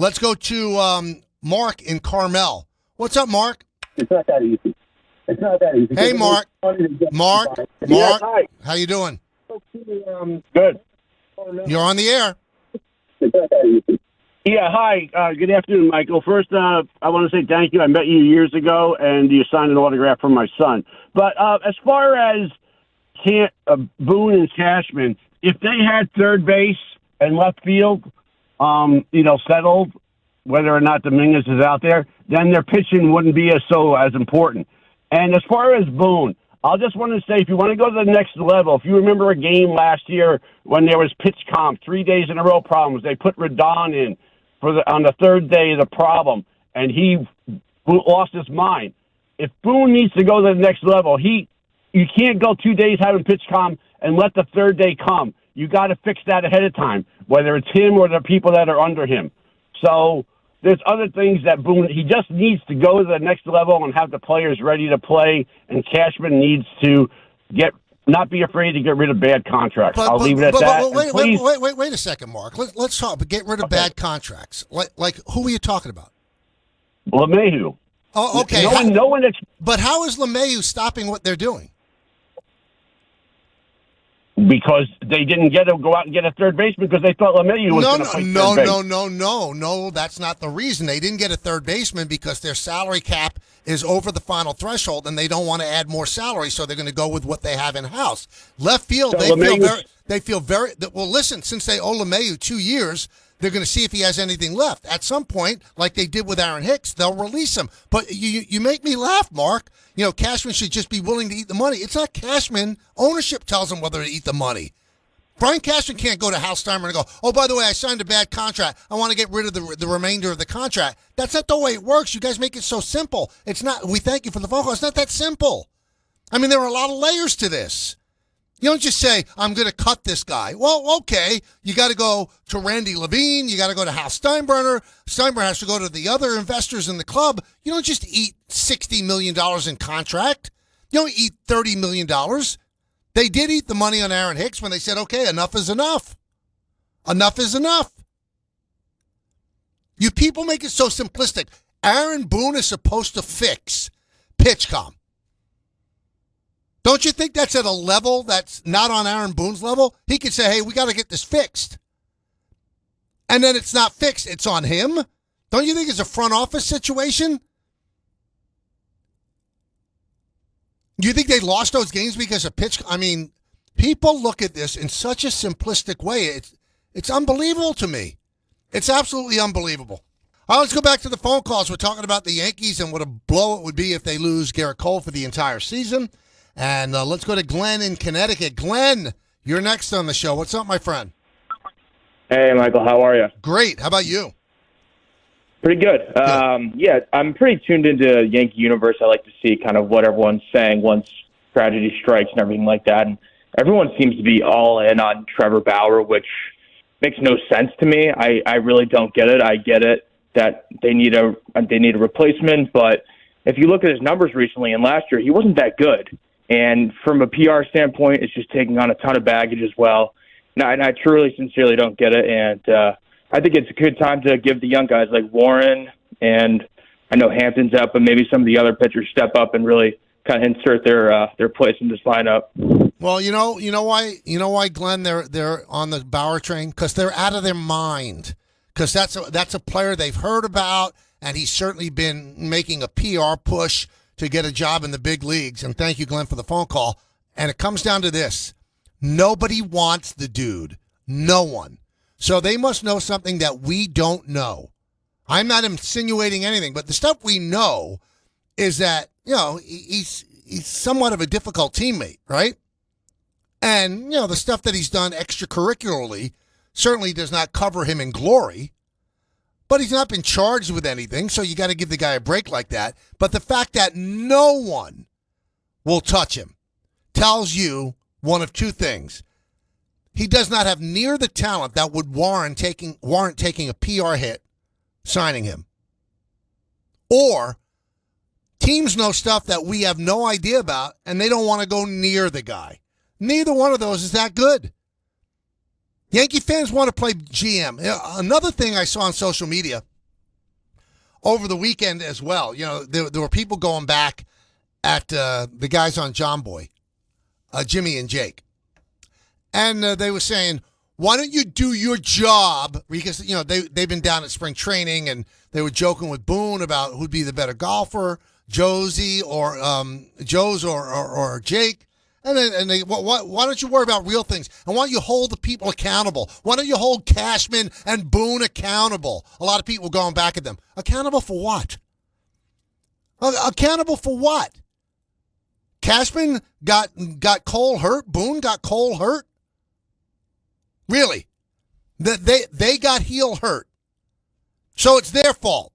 Let's go to Mark in Carmel. What's up, Mark? It's not that easy. It's not that easy. Hey, Mark. Mark. Yes, hi. How you doing? Good. You're on the air. It's not that easy. Yeah, hi. Good afternoon, Michael. First, I want to say thank you. I met you years ago, and you signed an autograph for my son. But as far as Boone and Cashman, if they had third base and left field, settled, whether or not Dominguez is out there, then their pitching wouldn't be as important. And as far as Boone, I'll just want to say, if you want to go to the next level, if you remember a game last year when there was pitch comp, 3 days in a row problems, they put Rodon in on the third day of the problem, and he lost his mind. If Boone needs to go to the next level, you can't go 2 days having pitch comp and let the third day come. You got to fix that ahead of time, whether it's him or the people that are under him. So there's other things that Boone, he just needs to go to the next level and have the players ready to play, and Cashman needs to not be afraid to get rid of bad contracts. I'll leave it at that. Wait a second, Mark. Let's talk. But get rid of bad contracts. Like who are you talking about? LeMahieu. Oh, okay. No one. But how is LeMahieu stopping what they're doing? Because they didn't go out and get a third baseman because they thought LeMahieu was going to play third base. No. That's not the reason. They didn't get a third baseman because their salary cap is over the final threshold and they don't want to add more salary, so they're going to go with what they have in house. Left field, so they feel very well. Listen, since they owe LeMahieu 2 years, they're going to see if he has anything left. At some point, like they did with Aaron Hicks, they'll release him. But you make me laugh, Mark. Cashman should just be willing to eat the money. It's not Cashman. Ownership tells him whether to eat the money. Brian Cashman can't go to Hal Steinbrenner and go, oh, by the way, I signed a bad contract. I want to get rid of the remainder of the contract. That's not the way it works. You guys make it so simple. It's not. We thank you for the phone call. It's not that simple. I mean, there are a lot of layers to this. You don't just say, I'm going to cut this guy. Well, okay, you got to go to Randy Levine. You got to go to Hal Steinbrenner. Steinbrenner has to go to the other investors in the club. You don't just eat $60 million in contract. You don't eat $30 million. They did eat the money on Aaron Hicks when they said, okay, enough is enough. Enough is enough. You people make it so simplistic. Aaron Boone is supposed to fix PitchCom. Don't you think that's at a level that's not on Aaron Boone's level? He could say, hey, we got to get this fixed. And then it's not fixed. It's on him. Don't you think it's a front office situation? You think they lost those games because of pitch? I mean, people look at this in such a simplistic way. It's unbelievable to me. It's absolutely unbelievable. All right, let's go back to the phone calls. We're talking about the Yankees and what a blow it would be if they lose Garrett Cole for the entire season. And let's go to Glenn in Connecticut. Glenn, you're next on the show. What's up, my friend? Hey, Michael. How are you? Great. How about you? Pretty good. Yeah, I'm pretty tuned into Yankee universe. I like to see kind of what everyone's saying once tragedy strikes and everything like that. And everyone seems to be all in on Trevor Bauer, which makes no sense to me. I really don't get it. I get it that they need a replacement, but if you look at his numbers recently and last year, he wasn't that good. And from a PR standpoint, it's just taking on a ton of baggage as well. And I truly, sincerely don't get it. And I think it's a good time to give the young guys like Warren, and I know Hampton's up, but maybe some of the other pitchers step up and really kind of insert their place in this lineup. Well, you know why, Glenn, they're on the Bauer train? Because they're out of their mind. Because that's a player they've heard about, and he's certainly been making a PR push to get a job in the big leagues. And thank you, Glenn, for the phone call. And it comes down to this. Nobody wants the dude. No one. So they must know something that we don't know. I'm not insinuating anything, but the stuff we know is that, he's somewhat of a difficult teammate, right? And, the stuff that he's done extracurricularly certainly does not cover him in glory. But he's not been charged with anything, so you got to give the guy a break like that. But the fact that no one will touch him tells you one of two things. He does not have near the talent that would warrant taking a PR hit signing him. Or teams know stuff that we have no idea about, and they don't want to go near the guy. Neither one of those is that good. Yankee fans want to play GM. Another thing I saw on social media, over the weekend as well. You know, there were people going back at the guys on John Boy, Jimmy and Jake. And they were saying, why don't you do your job? Because, you know, they've been down at spring training, and they were joking with Boone about who'd be the better golfer, Josie or Joe's or Jake. And they, why don't you worry about real things? And why don't you hold the people accountable? Why don't you hold Cashman and Boone accountable? A lot of people going back at them. Accountable for what? Accountable for what? Cashman got Cole hurt. Boone got Cole hurt. Really? They got heel hurt. So it's their fault.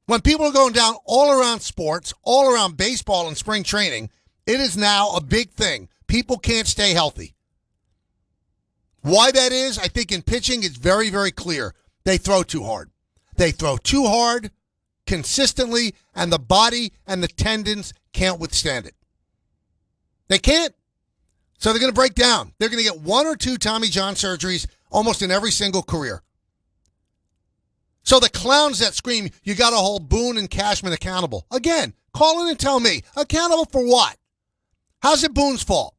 When people are going down all around sports, all around baseball and spring training, it is now a big thing. People can't stay healthy. Why that is, I think in pitching, it's very, very clear. They throw too hard. They throw too hard consistently, and the body and the tendons can't withstand it. They can't. So they're going to break down. They're going to get 1 or 2 Tommy John surgeries almost in every single career. So the clowns that scream, you got to hold Boone and Cashman accountable. Again, call in and tell me, accountable for what? How's it Boone's fault?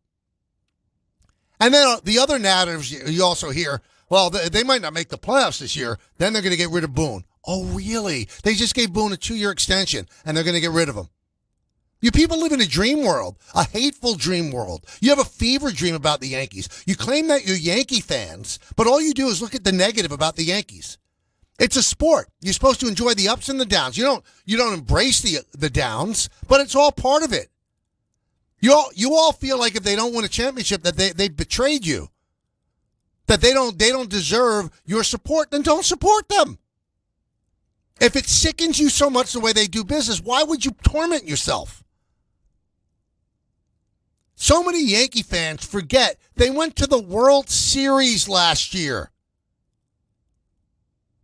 And then the other narratives you also hear, well, they might not make the playoffs this year. Then they're going to get rid of Boone. Oh, really? They just gave Boone a 2-year extension, and they're going to get rid of him. You people live in a dream world, a hateful dream world. You have a fever dream about the Yankees. You claim that you're Yankee fans, but all you do is look at the negative about the Yankees. It's a sport. You're supposed to enjoy the ups and the downs. You don't embrace the downs, but it's all part of it. You all feel like if they don't win a championship that they betrayed you, that they don't deserve your support, then don't support them. If it sickens you so much the way they do business, why would you torment yourself? So many Yankee fans forget they went to the World Series last year.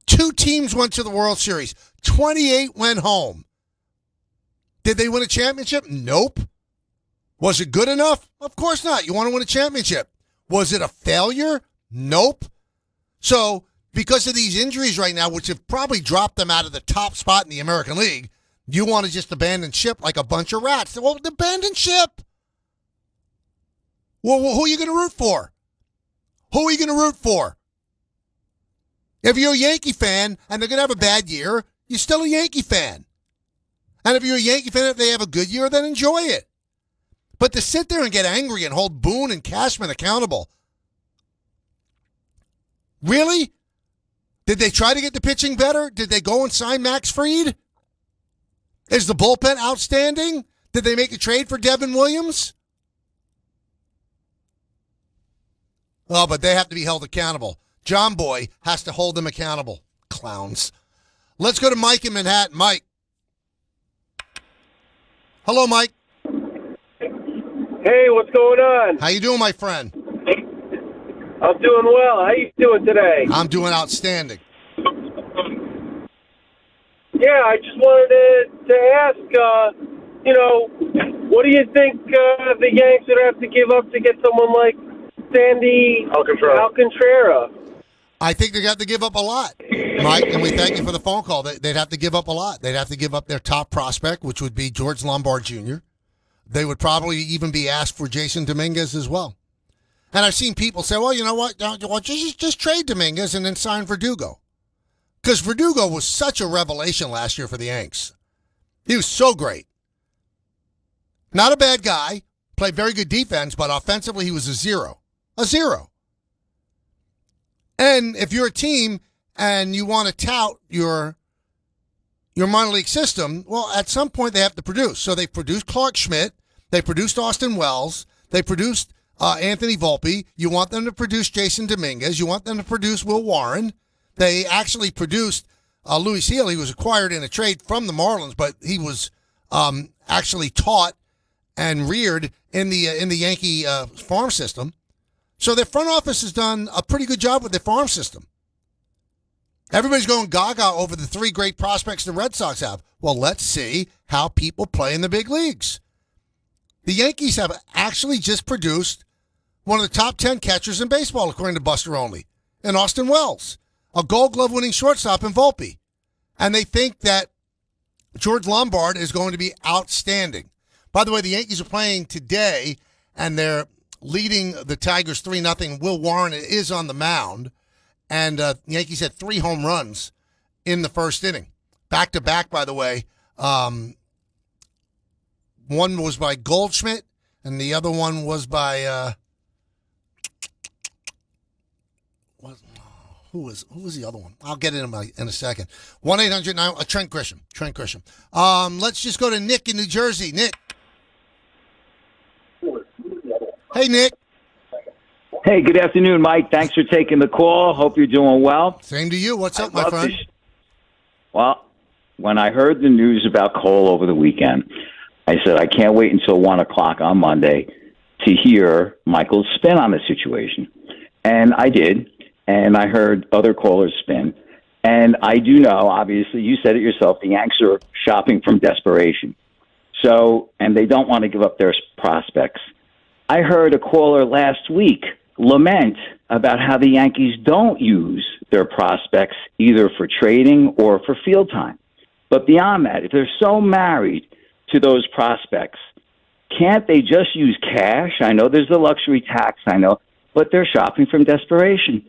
2 teams went to the World Series. 28 went home. Did they win a championship? Nope. Was it good enough? Of course not. You want to win a championship. Was it a failure? Nope. So, because of these injuries right now, which have probably dropped them out of the top spot in the American League, you want to just abandon ship like a bunch of rats. Well, abandon ship. Well, who are you going to root for? Who are you going to root for? If you're a Yankee fan and they're going to have a bad year, you're still a Yankee fan. And if you're a Yankee fan, if they have a good year, then enjoy it. But to sit there and get angry and hold Boone and Cashman accountable, really? Did they try to get the pitching better? Did they go and sign Max Fried? Is the bullpen outstanding? Did they make a trade for Devin Williams? Oh, but they have to be held accountable. John Boy has to hold them accountable. Clowns. Let's go to Mike in Manhattan. Mike. Hello, Mike. Hey, what's going on? How you doing, my friend? I'm doing well. How you doing today? I'm doing outstanding. Yeah, I just wanted to ask, what do you think the Yanks would have to give up to get someone like Sandy Alcantara? I think they got to give up a lot, Mike, and we thank you for the phone call. They'd have to give up a lot. They'd have to give up their top prospect, which would be George Lombard Jr. They would probably even be asked for Jason Dominguez as well. And I've seen people say, well, you know what? Just trade Dominguez and then sign Verdugo. Because Verdugo was such a revelation last year for the Yanks. He was so great. Not a bad guy. Played very good defense, but offensively he was a zero. A zero. And if you're a team and you want to tout your minor league system, well, at some point they have to produce. So they produced Clark Schmidt. They produced Austin Wells. They produced Anthony Volpe. You want them to produce Jason Dominguez. You want them to produce Will Warren. They actually produced Louis Seal. He was acquired in a trade from the Marlins, but he was actually taught and reared in the Yankee farm system. So their front office has done a pretty good job with their farm system. Everybody's going gaga over the 3 great prospects the Red Sox have. Well, let's see how people play in the big leagues. The Yankees have actually just produced one of the top 10 catchers in baseball, according to Buster Olney, in Austin Wells, a Gold Glove winning shortstop in Volpe. And they think that George Lombard is going to be outstanding. By the way, the Yankees are playing today, and they're leading the Tigers 3-0. Will Warren is on the mound, and the Yankees had 3 home runs in the first inning. Back-to-back, by the way. One was by Goldschmidt, and the other one was by who was the other one? I'll get it in a second. 1-800-9 Trent Grisham. Let's just go to Nick in New Jersey. Nick. Hey, Nick. Hey, good afternoon, Mike. Thanks for taking the call. Hope you're doing well. Same to you. What's up, my friend? Well, when I heard the news about Cole over the weekend, I said I can't wait until 1 o'clock on Monday to hear Michael's spin on the situation. And I did, and I heard other callers spin. And I do know, obviously, you said it yourself, the Yanks are shopping from desperation. So, and they don't want to give up their prospects. I heard a caller last week lament about how the Yankees don't use their prospects either for trading or for field time. But beyond that, if they're so married to those prospects, can't they just use cash? I know there's the luxury tax, I know, but they're shopping from desperation.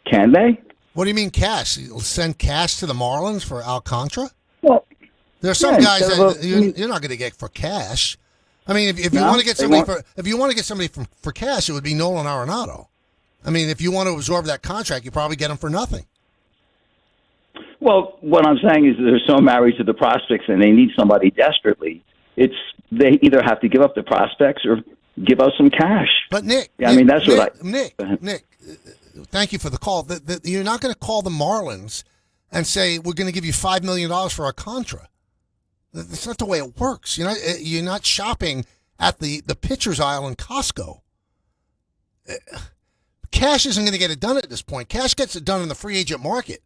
Can they? What do you mean cash? You'll send cash to the Marlins for Alcantara? Well, there are some guys that you're not going to get for cash. I mean, if you want to get somebody for cash, it would be Nolan Arenado. I mean, if you want to absorb that contract, you probably get him for nothing. Well, what I'm saying is they're so married to the prospects and they need somebody desperately. They either have to give up the prospects or give us some cash. But Nick, Nick, thank you for the call. You're not going to call the Marlins and say we're going to give you $5 million for Alcantara. That's not the way it works. You're not shopping at the pitcher's aisle in Costco. Cash isn't going to get it done at this point. Cash gets it done in the free agent market.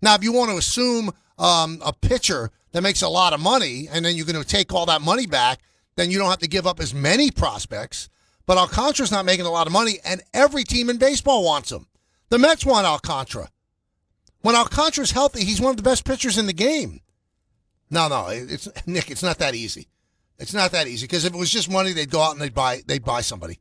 Now, if you want to assume a pitcher that makes a lot of money and then you're going to take all that money back, then you don't have to give up as many prospects. But Alcantara's not making a lot of money, and every team in baseball wants him. The Mets want Alcantara. When Alcantara's healthy, he's one of the best pitchers in the game. No, Nick, it's not that easy. It's not that easy because if it was just money, they'd go out and they'd buy somebody.